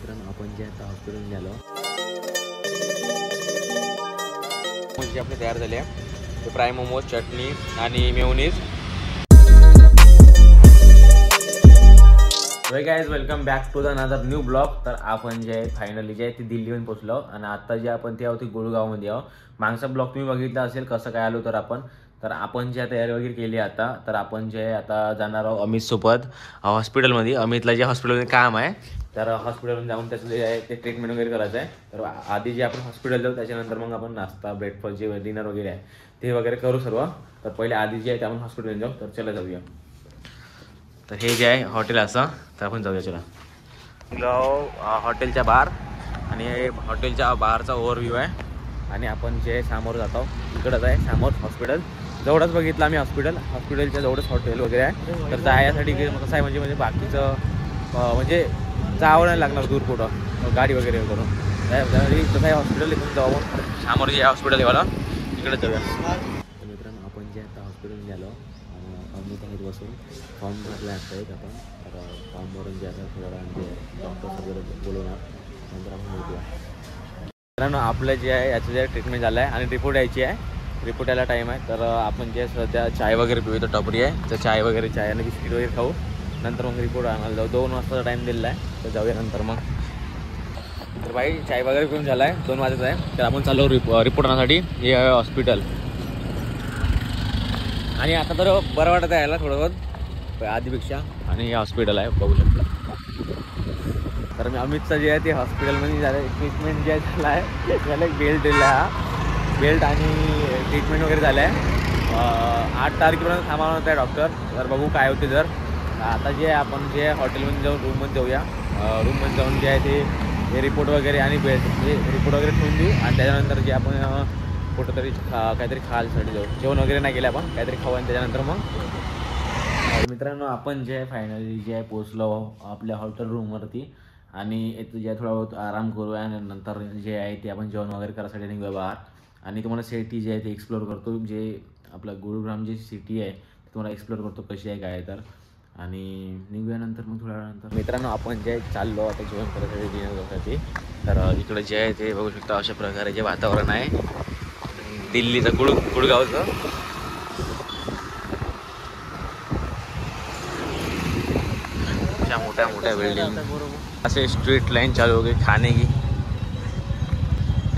मित्रांनो आपण जे आता हॉस्पिटलमध्ये आलो म्हणजे आपले तयार झाले आहे फ्राय मोमोज, चटणी आणि mayonnaise. Hi guys, welcome back to the another new blog. तर आपण जे फायनली जे ती दिल्लीहून पोहोचलो आणि आता जे आपण ते आहोत गुडगावमध्ये आहोत. मागचा ब्लॉग तुम्ही बघितला असेल कसं काय आलो. तर आपण जे तयारी वगैरे केली आता तर आपण जे आता जाणार आहोत अमित सोबत हॉस्पिटलमध्ये. अमितला जे हॉस्पिटलमध्ये काम आहे तर हॉस्पिटलमध्ये जाऊन त्याचं जे आहे ते ट्रीटमेंट वगैरे करायचं आहे. तर आधी जे आपण हॉस्पिटल जाऊ त्याच्यानंतर मग आपण नाश्ता, ब्रेकफास्ट, जे डिनर वगैरे आहे ते वगैरे करू सर्व. तर पहिले आधी जे आहे ते आपण हॉस्पिटलमध्ये जाऊ. तर चला जाऊया. तर हे जे आहे हॉटेल असं तर आपण जाऊया. चला हॉटेलच्या बाहेर आणि हॉटेलच्या बाहेरचा ओव्हरव्ह्यू आहे आणि आपण जे समोर जातो इकडंच आहे समोर हॉस्पिटल. जवळच बघितलं आम्ही हॉस्पिटलच्या जवळच हॉटेल वगैरे आहे. तर जाण्यासाठी कसं आहे म्हणजे बाकीचं म्हणजे जावं नाही लागणार दूर कुठं गाडी वगैरे करून. कसं आहे हॉस्पिटल इथून जाऊ समोर जे हॉस्पिटल आहे मला तिकडे जाऊया. मित्रांनो आपण जे आता हॉस्पिटलमध्ये आलो अमित आहेत बसून फॉर्म भरला असतात आपण. तर फॉर्म भरून जे आता थोडा म्हणजे डॉक्टर्स वगैरे बोलवणार नंतर आपण भेटूया. मित्रांनो आपलं जे आहे याचं जे ट्रीटमेंट झालं आहे आणि रिपोर्ट यायची आहे. रिपोर्ट यायला टाईम आहे. तर आपण जे सध्या चाय वगैरे पिऊ तर टपरी आहे तर चाय आणि बिस्किट वगैरे खाऊ. नंतर मग रिपोर्ट आणायला जाऊ. 2 वाजताचा टाईम दिलेला आहे तर जाऊया नंतर मग. तर भाई चाय वगैरे पिऊन झाला आहे 2 वाजता आहे. तर आपण चालू रिपोर्ट आणण्यासाठी. हे आहे हॉस्पिटल आणि आता तर बरं वाटत आहे यायला थोडं बहुत आधीपेक्षा. आणि हे हॉस्पिटल आहे बघू शकता. तर मी अमितचं जे आहे ते हॉस्पिटलमध्ये झालं ट्रीटमेंट जे झालं आहे त्याला एक बेल्ट दिला आहे. बेल्ट आणि ट्रीटमेंट वगैरे झालं आहे. 8 तारखेपर्यंत थांबवणार होता डॉक्टर. तर बघू काय होते. तर आता जे आपण जे हॉटेलमध्ये जाऊन रूममध्ये जाऊया. रूममध्ये जाऊन जे आहे ते रिपोर्ट वगैरे आणि म्हणजे रिपोर्ट वगैरे ठेवून देऊ. आणि त्याच्यानंतर जे आपण कुठंतरी काहीतरी खायसाठी जाऊ. जेवण वगैरे नाही केलं आपण काहीतरी खाऊ आणि त्याच्यानंतर मग. मित्रांनो आपण जे फायनली जे आहे पोचलो आपल्या हॉटेल रूमवरती आणि इथं जे थोडा बहुत आराम करूया आणि नंतर जे आहे ते आपण जेवण वगैरे करायसाठी निघूया बाहेर. आणि तुम्हाला सिटी जे आहे ते एक्सप्लोर करतो. जे आपलं गुरुग्राम जी सिटी आहे ते तुम्हाला एक्सप्लोर करतो कशी आहे काय आहे. तर आणि निघूया नंतर मग थोड्या वेळानंतर. मित्रांनो आपण जे चाललो आता जेवण करायसाठी डिनर करण्यासाठी. तर इकडं जे आहे ते बघू शकता अशा प्रकारे जे वातावरण आहे दिल्लीचं गुडगावचं. अशा मोठ्या बिल्डिंग असे स्ट्रीट लाईन चालू हो गई खाने की.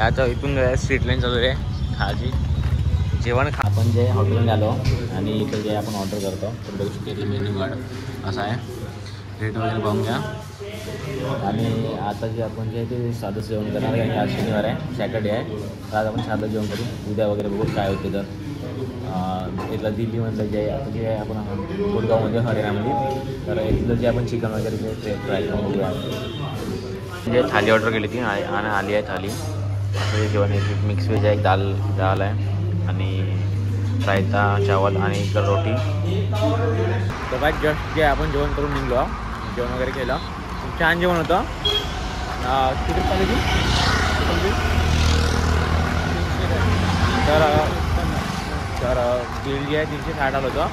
आता इथून स्ट्रीट लाईन चालू आहे खायची जेवण आपण जे हॉटेलमध्ये आलो आणि इथं जे आपण ऑर्डर करतो तर बघू शकतो ते मेन्यू कार्ड असं आहे. रेट वगैरे पाहून घ्या. आणि आता जे आपण जे ते साधं जेवण करणार आहे. आज शनिवार आहे, सॅटर्डे आहे. तर आज आपण साधं जेवण करू. उद्या वगैरे बघू काय होते. तर इथलं दिल्लीमधलं जे आता जे आहे आपण गुडगावमध्ये हरियाणामध्ये. तर इथलं जे आपण चिकन वगैरे जे ट्राय करून बघूया. म्हणजे थाली ऑर्डर केली ती आणि आली आहे थाली. असं जेवण एक मिक्स व्हेज आहे, एक दाल आहे आणि रायता, चावल आणि इकडं रोटी. तर बाय जस्ट जे आपण जेवण करून निघलो. जेवण वगैरे केलं. छान जेवण होतं. किती चालू ती तर बिल जे आहे 360 आलं होतं.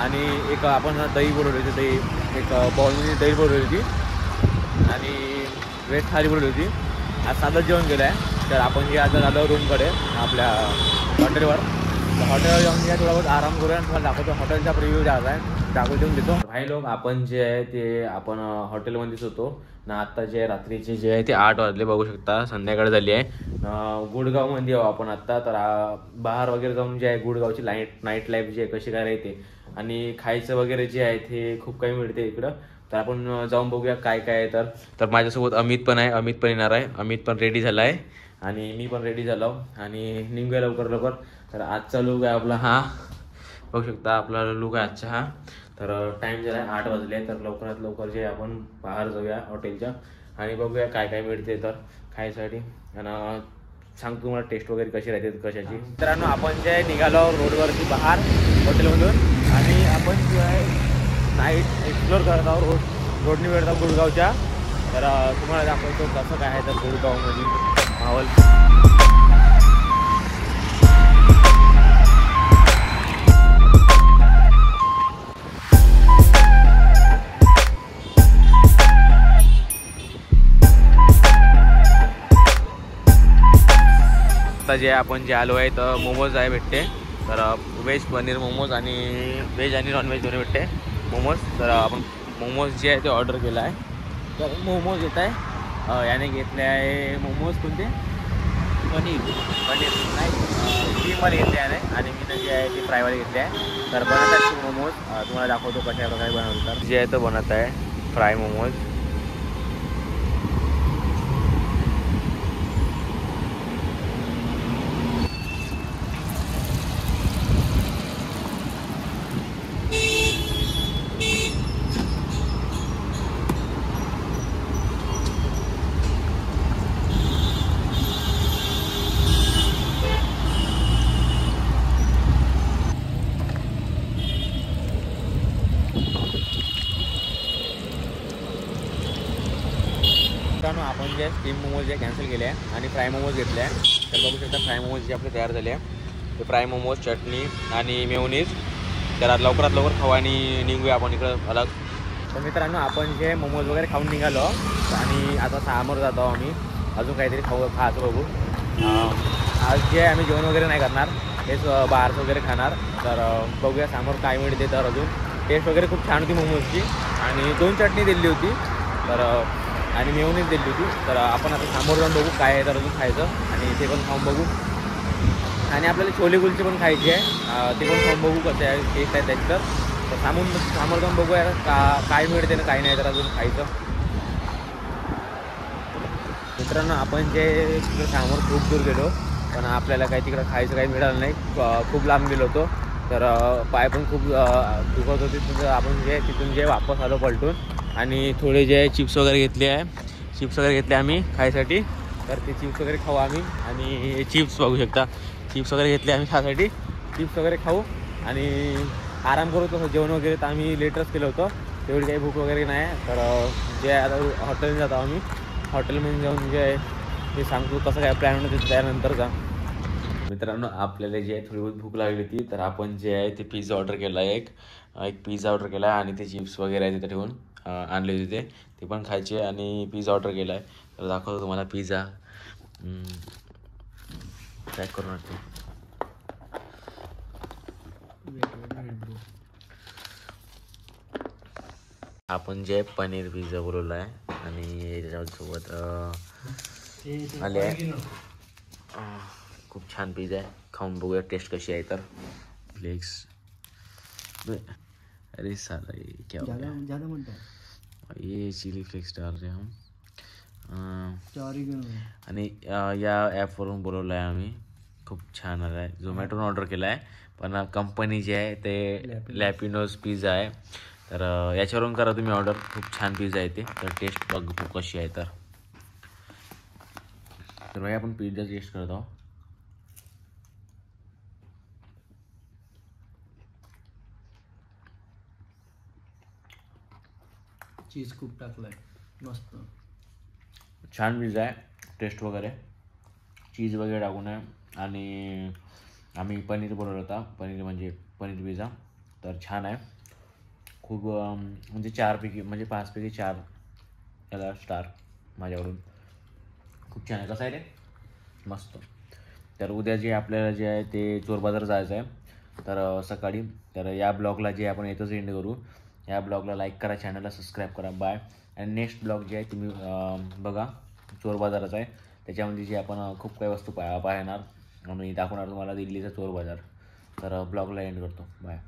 आणि एक आपण दही बोलवली होती. दही एक बॉलमध्ये दही बोलवली होती आणि व्हेज थाली बोलवली होती. आज साधं जेवण केलं आहे. तर आपण जे आता झालं रूमकडे आपल्या हॉटेलवर. तर हॉटेलवर जाऊन जे थोडा बहुत आराम करूया आणि तुम्हाला दाखवतो. हॉटेलचा रिव्ह्यू द्यायचा आहे दाखवून देऊन देतो. भाई लोक आपण जे आहे ते आपण हॉटेलमध्येच होतो ना. आत्ता जे रात्रीचे जे आहे ते 8 वाजले बघू शकता. संध्याकाळ झाली आहे. गुडगावमध्ये आहो आपण आत्ता. तर बाहेर वगैरे जाऊन जे आहे गुडगावची नाईट लाईफ जी आहे कशी काय राहते आणि खायचं वगैरे जे आहे ते खूप काही मिळते इकडं. तर आपण जाऊन बघूया काय काय आहे. तर माझ्यासोबत अमित पण आहे. अमित पण येणार आहे. अमित पण रेडी झाला आहे आणि मी पण रेडी झालो आणि निघूया लवकर. तर आजचा लुक आहे आपला हा बघू शकता. आपला लुक आहे आजचा हा. तर टाईम झाला आहे 8 वाजले. तर लवकरात लवकर जे आपण बाहेर जाऊया हॉटेलच्या आणि बघूया काय काय मिळते तर खायसाठी. आणि सांगतो तुम्हाला टेस्ट वगैरे कशी राहते कशाची. मित्रांनो आपण जे निघालो रोडवरती बाहेर हॉटेलमधून आणि आपण जो आहे नाईट एक्सप्लोर करत आहोत रोडनी वेळ गुडगावच्या. तर तुम्हाला दाखवतो कसं काय आहे तर गुडगावमध्ये माहोल. आता जे आपण जे आलो आहे तर मोमोज आहे भेटते. तर व्हेज पनीर मोमोज आणि व्हेज आणि नॉनव्हेज दोन्ही भेटते मोमोज. तर आपण मोमोज जे आहे ते ऑर्डर केलं आहे. तर मोमोज येत आहे. याने घेतले आहे मोमोज कोणते पनीर नाही स्टीमवाले घेतले आहे आणि मी जे आहे ते फ्रायवाले घेतले आहे. तर बनत आहे मोमोज. तुम्हाला दाखवतो कशा प्रकारे बनवतात. जे आहे तो बनत आहे फ्राय मोमोज. मित्रांनो आपण जे स्टीम मोमोज जे कॅन्सल केले आहे आणि फ्राय मोमोज घेतले आहे. तर बघू शकता फ्राय मोमोज जे आपले तयार झाले आहे ते फ्राय मोमोज चटणी आणि मेयोनीज. तर लवकरात लवकर खाऊ आणि निघूया आपण इकडं अलग. तर मित्रांनो आपण जे मोमोज वगैरे खाऊन निघालो आणि आता समोर जातो आम्ही अजून काहीतरी खायचं बघू. आज जे आम्ही जेवण वगैरे नाही करणार हेच बाहेरचं वगैरे खाणार. तर बघूया समोर काय मिळते. तर अजून टेस्ट वगैरे खूप छान होती मोमोजची आणि 2 चटणी दिली होती तर आणि मेयोनीज दिली होती. तर आपण आता समोर जाऊन बघू काय आहे तर अजून खायचं आणि ते पण खाऊन बघू. आणि आपल्याला छोले कुलचे पण खायचे आहे ते पण खाऊन बघू कसे आहे टेस्ट आहे त्याची. तर समोर जाऊन बघूया काय मिळते ना काय नाही तर अजून खायचं. मित्रांनो आपण जे तिकडं समोर खूप दूर गेलो पण आपल्याला काही तिकडं खायचं काही मिळालं नाही. खूप लांब गेलो होतो तर पाय पण खूप दुखत होते. तर आपण जे तिथून जे वापस आलो पलटून आणि थोडे जे चिप्स वगैरे घेतले आहे. चिप्स वगैरे घेतले आम्ही खायसाठी. तर ते चिप्स वगैरे खाऊ आम्ही आणि चिप्स बघू शकता चिप्स वगैरे घेतले आम्ही खायसाठी. चिप्स वगैरे खाऊ आणि आराम करू. तर जेवण वगैरे तर आम्ही लेटच केलं होतं तेवढी काही भूक वगैरे नाही. तर जे आता हॉटेलमध्ये जातो आम्ही. हॉटेलमध्ये जाऊन जे आहे ते सांगतो कसं काय प्लॅन होतं त्यानंतरचा. मित्रांनो आपल्याला जे आहे थोडी बहुत भूक लागली होती तर आपण जे आहे ते पिझ्झा ऑर्डर केला आहे. एक पिझ्झा ऑर्डर केला आहे आणि ते चिप्स वगैरे आहे तिथे ठेवून आणले होते ते पण खायचे आणि पिझ्झा ऑर्डर केला आहे. तर दाखवतो तुम्हाला पिझ्झा पॅक करून आणतो. आपण जे पनीर पिझ्झा बोलवला आहे आणि त्याच्यासोबत आले आहे. खूप छान पिझ्झा आहे. खाऊन बघूया टेस्ट कशी आहे. तर फ्लेक्स अरे साला ये क्या हो गया ज़्यादा म्हणतो ये चिली फ्लेक्स डाल रहे हम आणि या ॲपवरून बोलवलं आहे आम्ही. खूप छान आलं आहे. झोमॅटोनं ऑर्डर केला आहे पण कंपनी जी आहे ते लॅपिनोज पिझ्झा आहे. तर याच्यावरून करा तुम्ही ऑर्डर. खूप छान पिझ्झा आहे ते. तर टेस्ट बघू कशी आहे. तर भाई आपण पिझ्झा टेस्ट करत आहोत. चीज खूप टाकलाय मस्त छान पिझ्झा आहे. टेस्ट वगैरे चीज वगैरे टाकून आहे आणि आम्ही पनीर बोलवलं होता. पनीर म्हणजे पनीर पिझ्झा. तर छान आहे खूप म्हणजे 4पैकी म्हणजे 5पैकी 4 याला स्टार माझ्याकडून. खूप छान आहे. कसं आहे रे मस्त. तर उद्या जे आपल्याला जे आहे ते चोर बाजार जायचं आहे तर सकाळी. तर या ब्लॉगला जे आपण येतच एंड करू. या ब्लॉगला लाईक करा चॅनलला सबस्क्राईब करा. बाय. आणि नेक्स्ट ब्लॉग जे आहे तुम्ही बघा चोर बाजाराचा आहे. त्याच्यामध्ये जे आपण खूप काही वस्तू पाहणार आणि दाखवणार तुम्हाला दिल्लीचा चोर बाजार. तर ब्लॉगला एंड करतो. बाय.